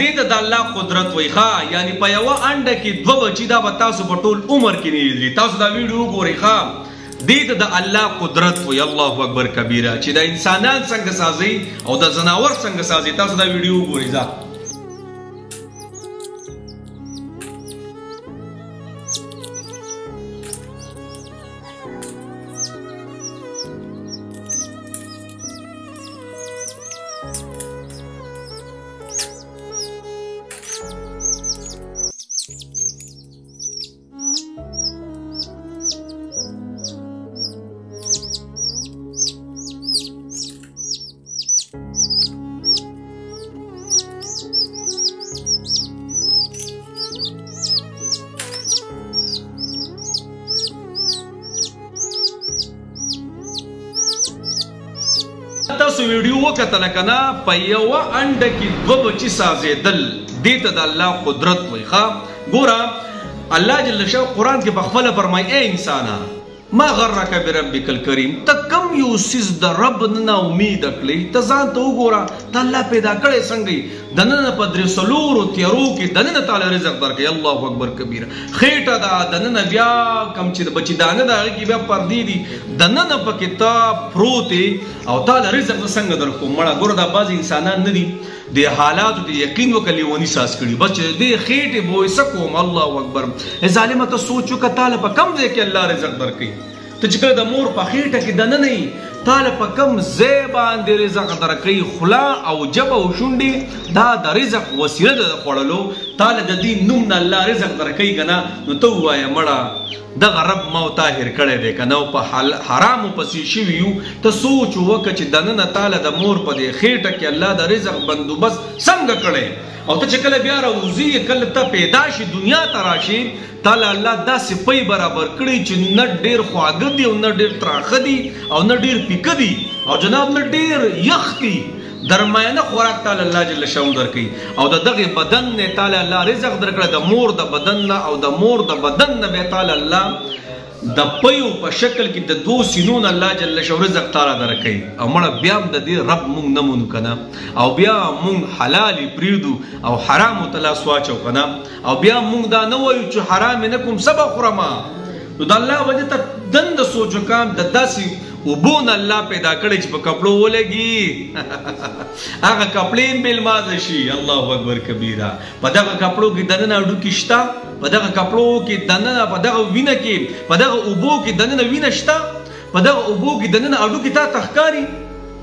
دې ته د الله قدرت وایي ښه، یعنی په یوه انډه کې 2 بچي دا به تاسو په ټول عمر کې نه لیدلي. تاسو دا ویډیو وګورئ ښه، دې ته د الله قدرت وایي. الله اکبر کبیره. چې د انسانان څنګه سازي او د ځناور څنګه سازي، تاسو دا ویډیو وګورئ. تاسو ویډیو وکتل کنه، په یوه انډه کې 2 بچي سازېدل، دې ته د الله قدرت وایي ښه. ګوره الله جل شانه قرآن کې په خپله فرمایي ای انسانه ما غرک بربک الکریم، ته کم یو څیز د رب نه امید کړې، ته ځان ته وګوره ته الله پیدا کړی څنګه دننه په 3 تیارو کې دننه تعالی رزق درکوي. الله اکبر کبیره. خېټه ده دننه بیا کم چې بچي دانه ده هغې کې بیا پردې دي دننه پکې ته پروت او تعالی رزق څنګه درکو. مړه ګوره دا بعضې انسانان نه دي د حالاتو د یقین وکړه لیوني ساز کړي، بس چې دې خېټې به څه کوم. الله اکبر. ظالمه ته سوچ وکړه تعالی په کم ځای کې الله رزق درکوي. ته چې کله د مور په خېټه کې دننه یې تعالی په کم ځای باندې رزق درکوي. خوله او ژبه او شونډې دا د رزق وسیله ده د خوړلو. تعالی د دې نوم نه الله رزق درکوي که نه، نو ته ووایه مړه دغه رب ما طاهر کړی دی که نه، او په حرامو پسې شوي یو. ته سوچ وکړه چې دننه تعالی د مور په دې خېټه کې الله د رزق بندوبست څنګه کړی، او ته چې کله بیا راوځي کله ته پیدا شي دنیا ته راشي، تعالی الله داسې پی برابر کړی چې نه ډېر خواږه دي او نه ډېر تراخه دي او نه ډېر پیکه دي او جناب نه ډېر یخ دي، درمیانه خوراک تعالی الله جل شانه درکوي. او د دغې بدن نه تعالی الله رزق درکړی، د مور د بدن نه او د مور د بدن نه بیا تعالی الله د پیو په شکل کې د 2 سینو نه الله جل شانه رزق تعالی درکوي. او مړه بیا هم د دې رب مونږ نه مونږ که نه، او بیا مونږ حلالې پرېږدو او حرامو ته لاس واچو که نه، او بیا مونږ دا نه وایو چې حرام یې نه کوم څه به خورمه. نو د الله وجه ته دنده سوچ وکړم د داسې اوبو نه الله پیدا کړی چې په کپړو ولګي هغه کپړې هم بېلمازه شي. الله اکبر کبیره. په دغه کپړو کې دننه هډوکي شته، په دغه کپړو کې دننه په دغه وینه کې په دغه اوبو کې دننه وینه شته، په دغه اوبو کې دننه هډوکي تا ته ښکاري،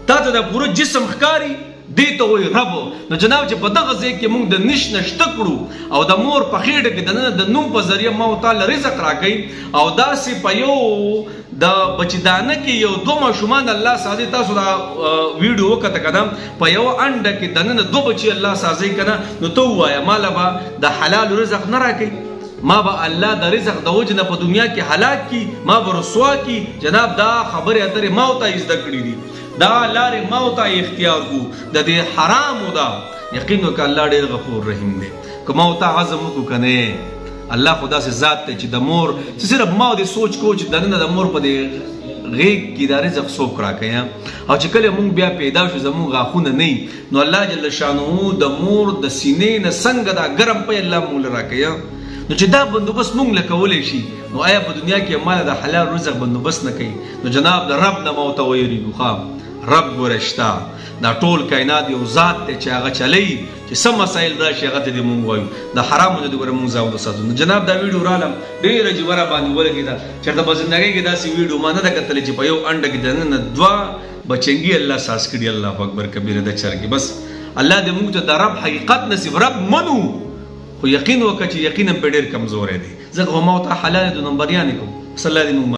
تا ته د پوره جسم ښکاري، دې ته وایي رب. نو جناب چې په دغه ځای کې موږ د نش نشته کړو او د مور په خېټه کې دننه د نوم په ذریعه ما تعالی رزق راکوي، او داسې په یو د بچیدانه کې یو 2 ماشومان الله سازي. تاسو دا ویډیو وکړه که نه، په یوه انډه کې دننه 2 بچي الله سازي که نه، نو ته ووایه ماله به د حلال رزق نه راکوي، ما به الله د رزق د وجې نه په دنیا کې هلاک کي، ما به رسوا کي. جناب دا خبرې اترې ما ورته زده کړي دي، دا لارې ما ورته اختیار کړو، د دې حرامو دا یقین وکړه الله ډېر غفور رحیم دی. که ما ورته عزم وکړو که نه، الله خو داسې ذات دی چې د مور چې صرف ما دې سوچ کوو چې دننه د مور په دې غیږ کې دا رزق څوک راکوي. او چې کله مونږ بیا پیدا شو زمونږ غاښونه نه، نو الله جل شانه د مور د سینې نه څنګه دا ګرم پی الله مونږ له راکوي. نو چې دا بندوبست مونږ له کولی شي، نو آیا په دنیا کې ماله د حلال رزق بندوبست نه کوي؟ نو جناب د رب نه ما ورته ویرېږو ښه، رب ګوره شته، دا ټول کائنات یو ذات دی چې هغه چلی چې څه مسایل راشي هغه ته دې مونږ وایو، د حرامو نه دې ګوره مونږ ځان وساتو. نو جناب دا ویډیو رالم ډېره عجیبه راباندې ولګېده، چېرته په زندګۍ کې داسې ویډیو ما نه ده کتلی چې په یو انډه کې دننه 2 بچنګي الله ساز کړي. الله اکبر کبیره د چرګې. بس الله دې مونږ ته د رب حقیقت نصیب، رب منو، خو یقین وکړه چې یقینا په ډېر کمزوری دی. ځکه ما ورته حلال 2 نمبریانې کوم. صلی الله علیه